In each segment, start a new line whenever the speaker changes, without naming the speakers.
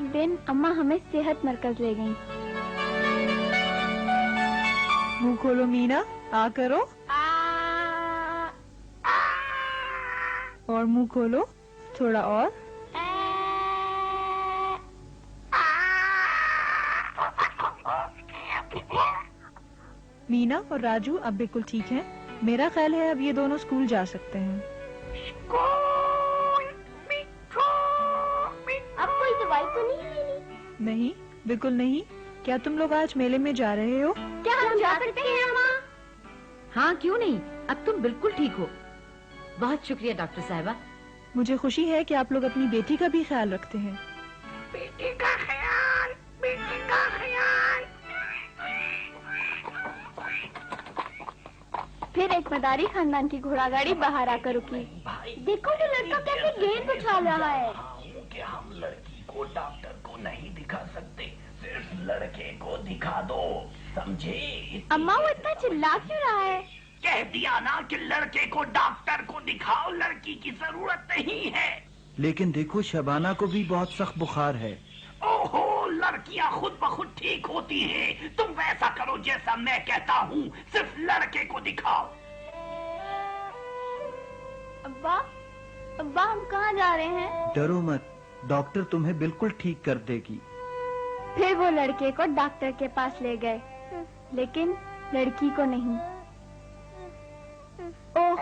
एक दिन अम्मा हमें सेहत मरकज ले गईं।
मुंह खोलो मीना, आ करो। और मुंह खोलो, थोड़ा और। मीना और राजू अब बिल्कुल ठीक हैं। मेरा ख्याल है अब ये दोनों स्कूल जा सकते हैं।
अब कोई दवाई तो नहीं लेनी?
नहीं, बिल्कुल नहीं। क्या तुम लोग आज मेले में जा रहे हो?
क्या हम जा सकते हैं अम्मा?
हाँ, क्यों नहीं, अब तुम बिल्कुल ठीक हो। बहुत शुक्रिया डॉक्टर साहिबा।
मुझे खुशी है कि आप लोग अपनी बेटी का भी ख्याल रखते हैं।
बेटी का ख्याल, बेटी का ख्याल।
फिर एक मदारी खानदान की घोड़ागाड़ी बाहर आकर रुकी। देखो वो लड़का कैसे गेंद उछाल रहा है।
कि हम लड़की को डॉक्टर को नहीं दिखा सकते, सिर्फ लड़के को दिखा दो, समझे?
अम्मा वो इतना चिल्ला क्यों रहा है?
कह दिया ना कि लड़के को डॉक्टर को दिखाओ, लड़की की जरूरत नहीं है।
लेकिन देखो शबाना को भी बहुत सख्त बुखार है।
ओहो, लड़कियां खुद ब खुद ठीक होती हैं। तुम वैसा करो जैसा मैं कहता हूँ, सिर्फ लड़के को दिखाओ।
अब्बा, अब्बा हम कहाँ जा रहे हैं?
डरो मत, डॉक्टर तुम्हें बिल्कुल ठीक कर देगी।
फिर वो लड़के को डॉक्टर के पास ले गए, लेकिन लड़की को नहीं। ओह,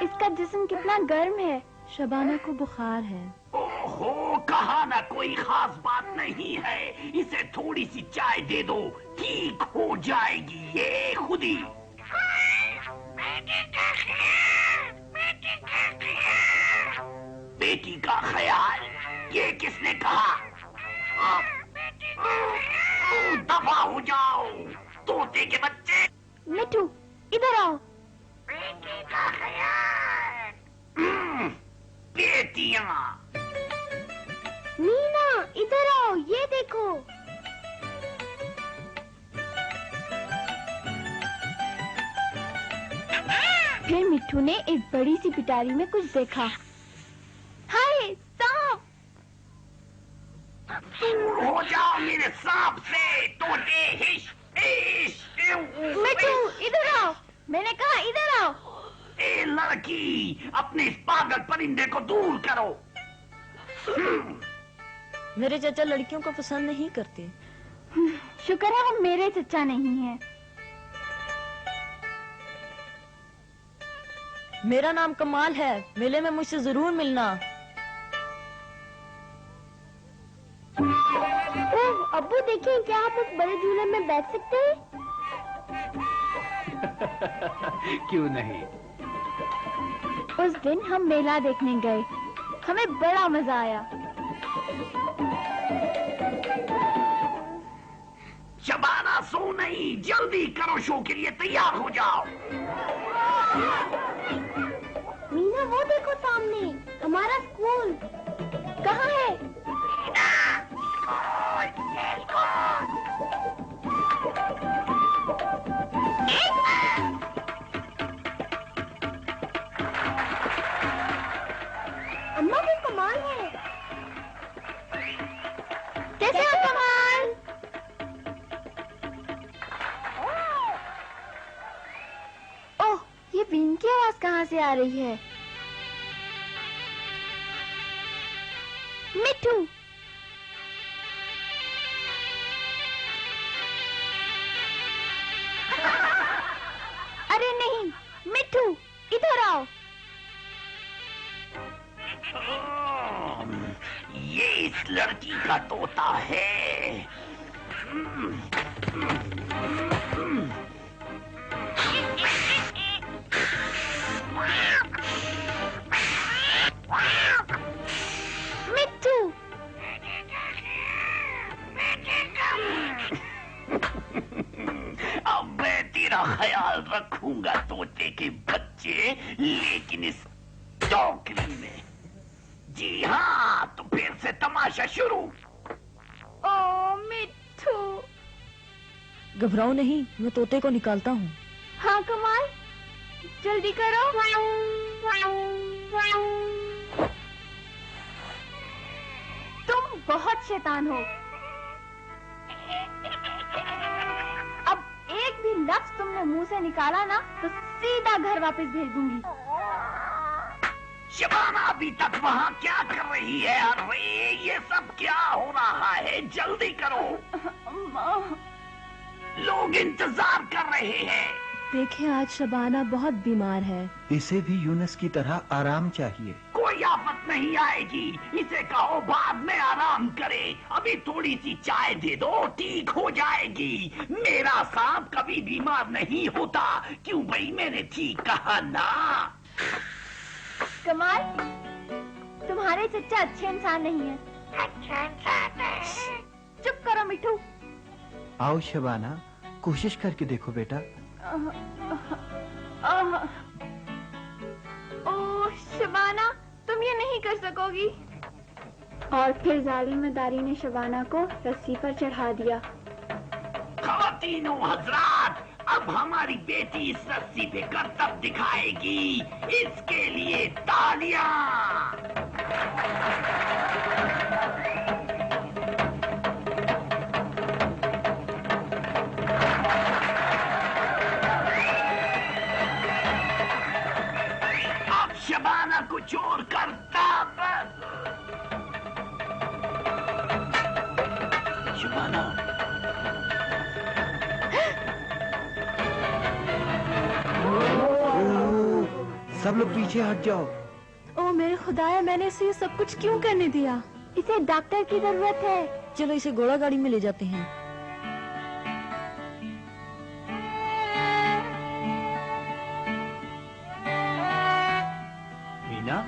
इसका जिस्म कितना गर्म है।
शबाना को बुखार है।
ओहो, कहा ना कोई खास बात नहीं है, इसे थोड़ी सी चाय दे दो, ठीक हो जाएगी ये खुद ही। बेटी का ख्याल, ये किसने कहा? दफा हो जाओ तोते के बच्चे।
मिठू इधर आओ।
बेटी का ख्याल। बेटियां।
मीना इधर आओ, ये देखो। फिर मिट्ठू ने एक बड़ी सी पिटारी में कुछ देखा। हाय, सांप!
दूर हो जाओ मेरे सांप से, तोते। हिश हिश।
मिट्ठू इधर आओ, मैंने कहा इधर आओ।
ए लड़की, अपने इस पागल परिंदे को दूर करो।
मेरे चाचा लड़कियों को पसंद नहीं करते।
शुक्र है वो मेरे चचा नहीं है।
मेरा नाम कमाल है, मेले में मुझसे जरूर मिलना।
ओह अब्बू, देखिए क्या आप उस बड़े झूले में बैठ सकते हैं?
क्यों नहीं?
उस दिन हम मेला देखने गए, हमें बड़ा मजा आया।
शबाना सो नहीं, जल्दी करो, शो के लिए तैयार हो जाओ।
मीना वो देखो सामने, हमारा स्कूल। कहाँ है? अम्मा वो कमाल है। कैसे हो कमाल? ओह, ये बीन की आवाज कहाँ से आ रही है? मिट्ठू। अरे नहीं, मिट्ठू इधर आओ।
ये इस लड़की का तोता है।
मिट्ठू।
अब मैं तेरा ख्याल रखूंगा तोते के बच्चे, लेकिन इस टोकरी में। जी हाँ, तो फिर से तमाशा शुरू।
ओ मिट्ठू।
घबराओ नहीं, मैं तोते को निकालता हूँ।
हाँ कमाल, जल्दी करो। तुम बहुत शैतान हो। अब एक भी लफ्ज तुमने मुंह से निकाला ना तो सीधा घर वापस भेज दूंगी।
शबाना अभी तक वहाँ क्या कर रही है? अरे ये सब क्या हो रहा है? जल्दी करो, लोग इंतजार कर रहे हैं।
देखें, आज शबाना बहुत बीमार है।
इसे भी यूनुस की तरह आराम चाहिए।
कोई आफत नहीं आएगी, इसे कहो बाद में आराम करे। अभी थोड़ी सी चाय दे दो, ठीक हो जाएगी। मेरा सांप कभी बीमार नहीं होता। क्यों भाई, मैंने ठीक कहा ना?
कमाल, तुम्हारे चच्चा अच्छे इंसान नहीं है। चुप करो मिठू।
आओ शबाना, कोशिश करके देखो बेटा।
ओह शबाना, तुम ये नहीं कर सकोगी। और फिर जालिमदारी ने शबाना को रस्सी पर चढ़ा दिया।
ख़वातीनो हज़रात, अब हमारी बेटी इस रस्सी पे करतब दिखाएगी। इसके लिए तालियां। अब शबाना कुछ और करता बस। शबाना,
सब लोग पीछे हट जाओ।
ओ मेरे खुदाया, मैंने इसे ये सब कुछ क्यों करने दिया?
इसे डॉक्टर की जरूरत है।
चलो इसे घोड़ा गाड़ी में ले जाते हैं।
मीना,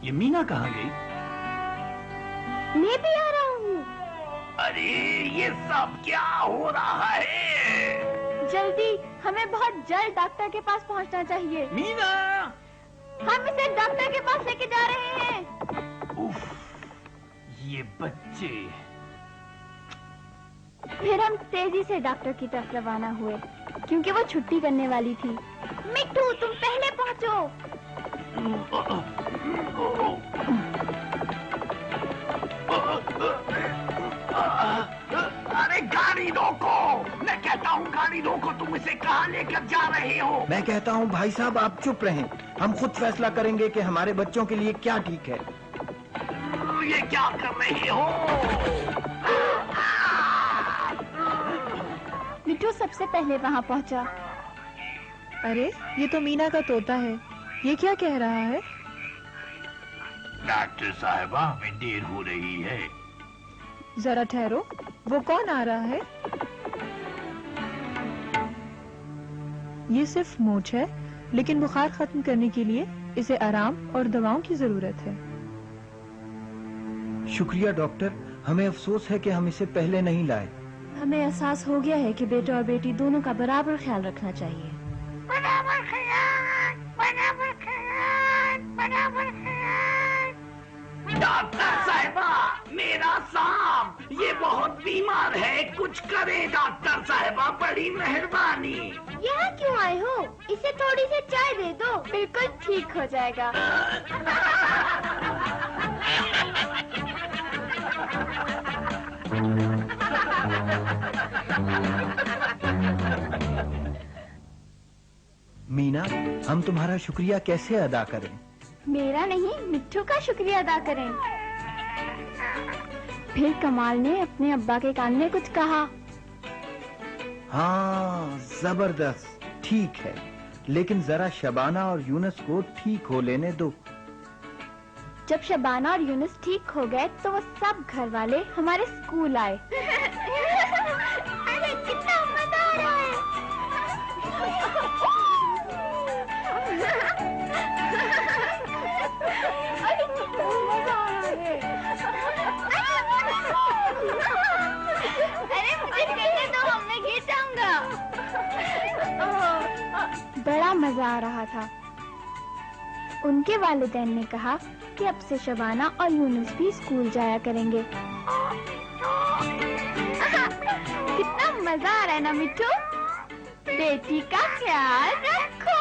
ये मीना कहाँ गई?
मैं भी आ रहा हूँ।
अरे ये सब क्या हो रहा है?
जल्दी, हमें बहुत जल्द डॉक्टर के पास पहुँचना चाहिए।
मीना,
हम इसे डॉक्टर के पास लेके जा रहे हैं।
उफ, ये बच्चे।
फिर हम तेजी से डॉक्टर की तरफ रवाना हुए, क्योंकि वो छुट्टी करने वाली थी। मिट्टू, तुम पहले पहुँचो।
अरे गाड़ी रोको, मैं कहता हूँ गाड़ी रोको। तुम इसे कहाँ लेकर जा रहे हो?
मैं कहता हूँ भाई साहब, आप चुप रहें। हम खुद फैसला करेंगे कि हमारे बच्चों के लिए क्या ठीक है।
ये क्या कर रहे हो?
मिट्टू सबसे पहले वहाँ पहुँचा।
अरे ये तो मीना का तोता है। ये क्या कह रहा है?
डॉक्टर साहिबा, हमें देर हो रही है।
जरा ठहरो, वो कौन आ रहा है? ये सिर्फ मोच है, लेकिन बुखार खत्म करने के लिए इसे आराम और दवाओं की जरूरत है।
शुक्रिया डॉक्टर, हमें अफसोस है कि हम इसे पहले नहीं लाए।
हमें एहसास हो गया है कि बेटा और बेटी दोनों का बराबर ख्याल रखना चाहिए।
बराबर ख्याल, बराबर ख्याल, बराबर ख्याल। डॉक्टर साहिबा, मेरा सांप ये बहुत बीमार है, कुछ करे डॉक्टर साहिबा, बड़ी मेहरबानी।
यहाँ क्यों आए हो? इसे थोड़ी सी चाय दे दो, बिल्कुल ठीक हो जाएगा।
मीना, हम तुम्हारा शुक्रिया कैसे अदा करें?
मेरा नहीं, मिट्टू का शुक्रिया अदा करें। फिर कमाल ने अपने अब्बा के कान में कुछ कहा।
हाँ, जबरदस्त, ठीक है, लेकिन जरा शबाना और यूनुस को ठीक हो लेने दो।
जब शबाना और यूनुस ठीक हो गए तो वो सब घर वाले हमारे स्कूल आए। अरे कितना मजा आ रहा है। अरे कितना मजा आ रहा है। अरे मुझे कहने दो, मैं गिर जाऊंगा। बड़ा मजा आ रहा था। उनके वालिदैन ने कहा कि अब से शबाना और यूनुस भी स्कूल जाया करेंगे। कितना मजा आ रहा है ना मिट्टू? बेटी का ख्याल रखो।